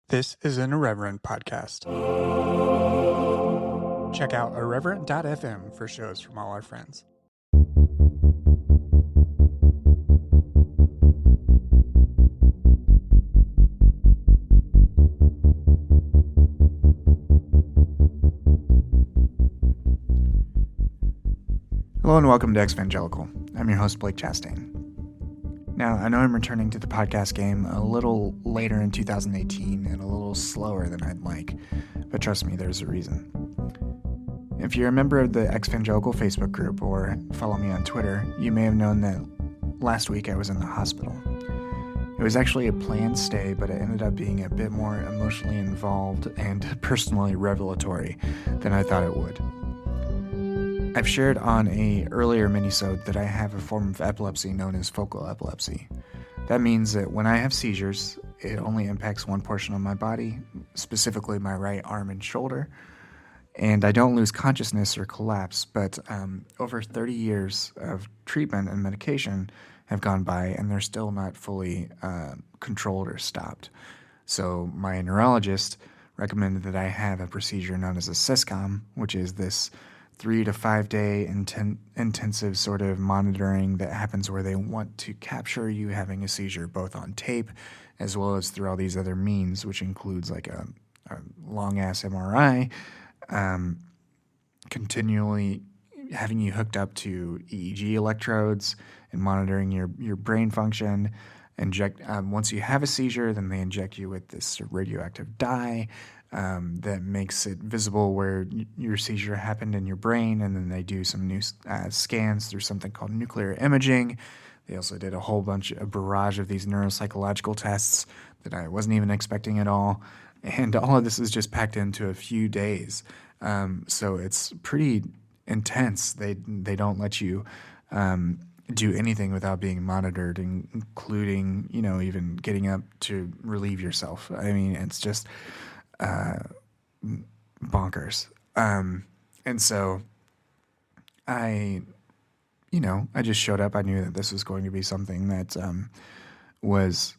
This is an Irreverent podcast. Check out irreverent.fm for shows from all our friends. Hello and welcome to Evangelical. I'm your host, Blake Chastain. Now, I know I'm returning to the podcast game a little later in 2018 and a little slower than I'd like, but trust me, there's a reason. If you're a member of the Evangelical Facebook group or follow me on Twitter, you may have known that last week I was in the hospital. It was actually a planned stay, but it ended up being a bit more emotionally involved and personally revelatory than I thought it would. I've shared on a earlier minisode that I have a form of epilepsy known as focal epilepsy. That means that when I have seizures, it only impacts one portion of my body, specifically my right arm and shoulder, and I don't lose consciousness or collapse, but over 30 years of treatment and medication have gone by, and they're still not fully controlled or stopped. So my neurologist recommended that I have a procedure known as a SysCom, which is this 3 to 5 day intensive sort of monitoring that happens where they want to capture you having a seizure both on tape as well as through all these other means, which includes like a long-ass MRI, continually having you hooked up to EEG electrodes and monitoring your brain function. Once you have a seizure, then they inject you with this radioactive dye that makes it visible where your seizure happened in your brain, and then they do some new scans through something called nuclear imaging. They also did a barrage of these neuropsychological tests that I wasn't even expecting at all, and all of this is just packed into a few days. So it's pretty intense. They don't let you do anything without being monitored, including, even getting up to relieve yourself. I mean, it's just bonkers. And so I just showed up. I knew that this was going to be something that was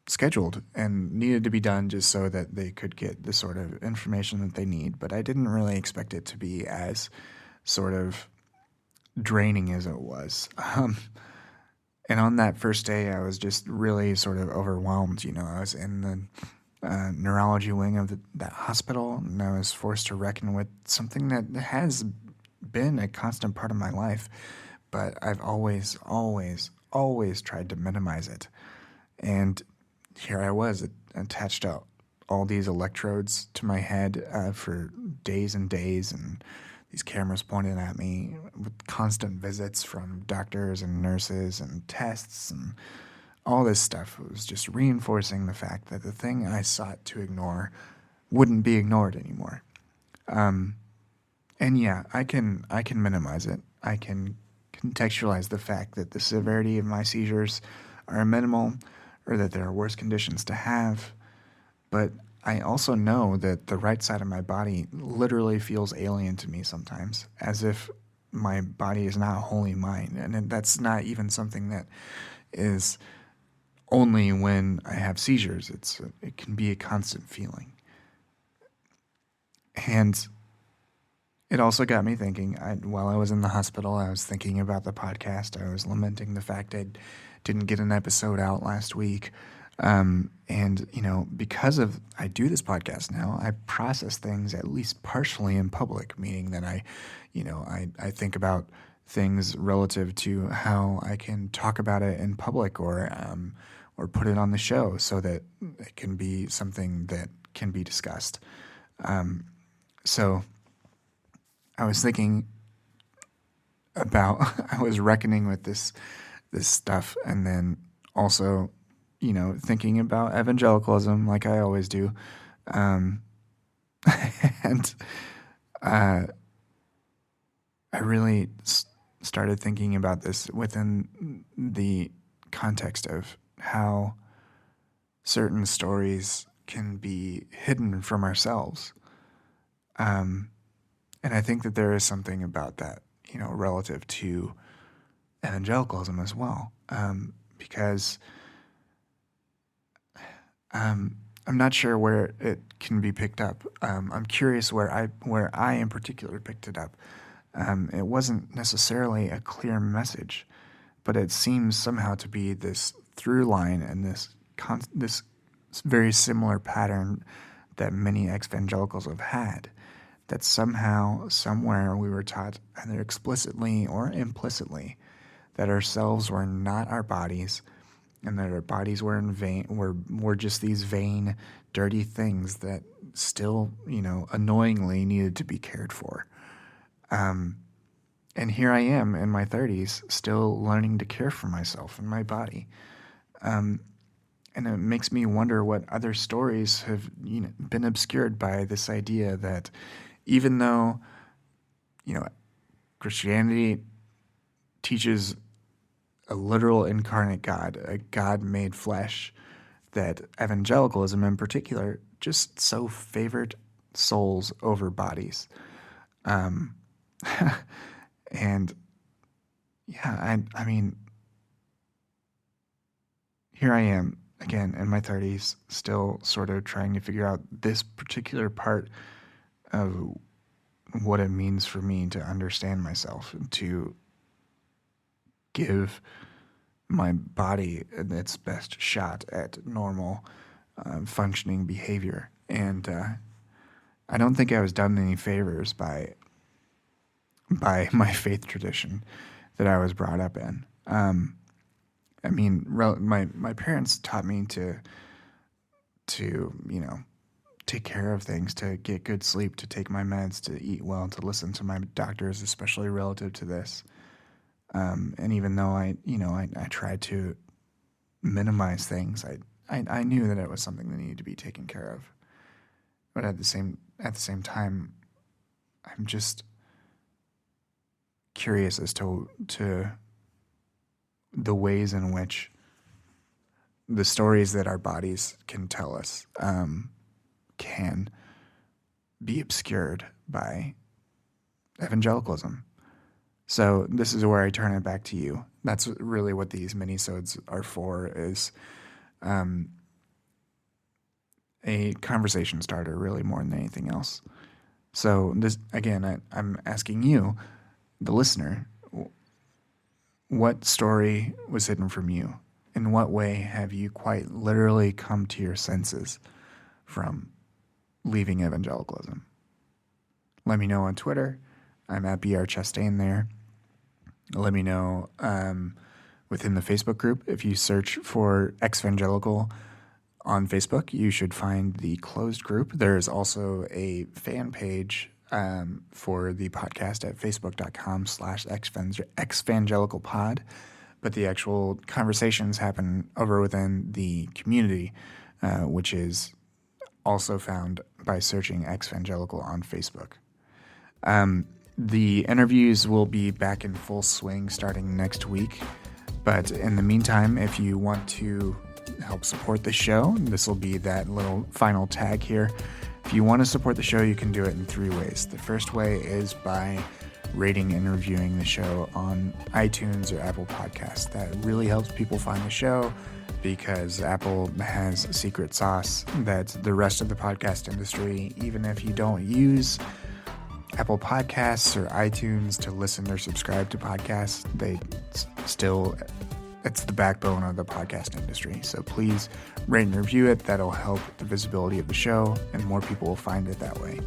scheduled and needed to be done just so that they could get the sort of information that they need. But I didn't really expect it to be as sort of draining as it was. And on that first day, I was just really sort of overwhelmed. I was in the neurology wing of that hospital, and I was forced to reckon with something that has been a constant part of my life, but I've always tried to minimize it. And here I was attached to all these electrodes to my head for days and days, and these cameras pointed at me with constant visits from doctors and nurses and tests and all this stuff. It was just reinforcing the fact that the thing I sought to ignore wouldn't be ignored anymore. And yeah, I can minimize it. I can contextualize the fact that the severity of my seizures are minimal, or that there are worse conditions to have. But I also know that the right side of my body literally feels alien to me sometimes, as if my body is not wholly mine. And that's not even something that is only when I have seizures. It can be a constant feeling. And it also got me thinking. While I was in the hospital, I was thinking about the podcast. I was lamenting the fact I didn't get an episode out last week. And, because I do this podcast now, I process things at least partially in public, meaning that I think about things relative to how I can talk about it in public or put it on the show so that it can be something that can be discussed. So I was thinking about, I was reckoning with this stuff, and then also, thinking about evangelicalism like I always do. And I really started thinking about this within the context of how certain stories can be hidden from ourselves. And I think that there is something about that, relative to evangelicalism as well. Because I'm not sure where it can be picked up. I'm curious where I in particular picked it up. It wasn't necessarily a clear message, but it seems somehow to be this through line and this very similar pattern that many evangelicals have had. That somehow, somewhere, we were taught, either explicitly or implicitly, that ourselves were not our bodies, and that our bodies were in vain, were just these vain, dirty things that still, annoyingly needed to be cared for. And here I am in my 30s, still learning to care for myself and my body. And it makes me wonder what other stories have been obscured by this idea that even though Christianity teaches a literal incarnate God, a God made flesh, that evangelicalism in particular just so favored souls over bodies. And yeah, I mean, here I am again in my 30s, still sort of trying to figure out this particular part of what it means for me to understand myself and to give my body its best shot at normal functioning behavior. And I don't think I was done any favors by my faith tradition that I was brought up in. I mean, my parents taught me to take care of things, to get good sleep, to take my meds, to eat well, to listen to my doctors, especially relative to this. And even though I tried to minimize things, I knew that it was something that needed to be taken care of. But at the same time, I'm just curious as to the ways in which the stories that our bodies can tell us can be obscured by evangelicalism. So this is where I turn it back to you. That's really what these minisodes are for, is a conversation starter, really, more than anything else. So this, again, I'm asking you, the listener, what story was hidden from you? In what way have you quite literally come to your senses from leaving evangelicalism? Let me know on Twitter. I'm at BR Chastain there. Let me know within the Facebook group. If you search for Exvangelical on Facebook, you should find the closed group. There is also a fan page for the podcast at facebook.com/exvangelicalpod. But the actual conversations happen over within the community, which is also found by searching Exvangelical on Facebook. The interviews will be back in full swing starting next week. But in the meantime, if you want to help support the show, this will be that little final tag here. If you want to support the show, you can do it in 3 ways. The first way is by rating and reviewing the show on iTunes or Apple Podcasts. That really helps people find the show, because Apple has secret sauce that the rest of the podcast industry, even if you don't use Apple Podcasts or iTunes to listen or subscribe to podcasts, it's the backbone of the podcast industry. So please rate and review it. That'll help the visibility of the show, and more people will find it that way.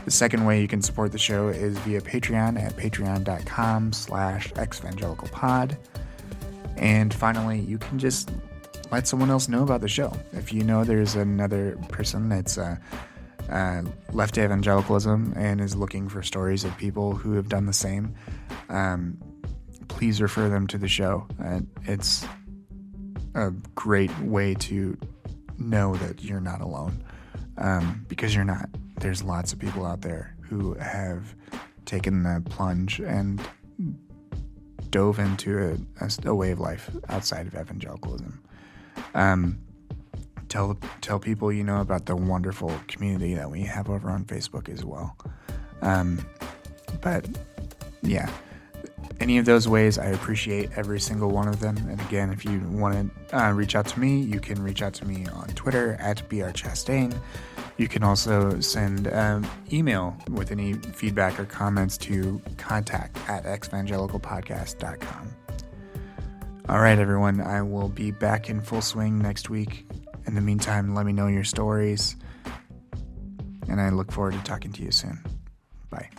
The second way you can support the show is via Patreon at patreon.com/exvangelicalpod. And finally, you can just let someone else know about the show. If you know there's another person that's left evangelicalism and is looking for stories of people who have done the same, please refer them to the show. It's a great way to know that you're not alone, because you're not. There's lots of people out there who have taken the plunge and dove into a way of life outside of evangelicalism. Tell people you know about the wonderful community that we have over on Facebook as well. But yeah, any of those ways, I appreciate every single one of them. And again, if you want to reach out to me, you can reach out to me on Twitter at brchastain. You can also send email with any feedback or comments to contact@evangelicalpodcast.com. All right, everyone. I will be back in full swing next week. In the meantime, let me know your stories. And I look forward to talking to you soon. Bye.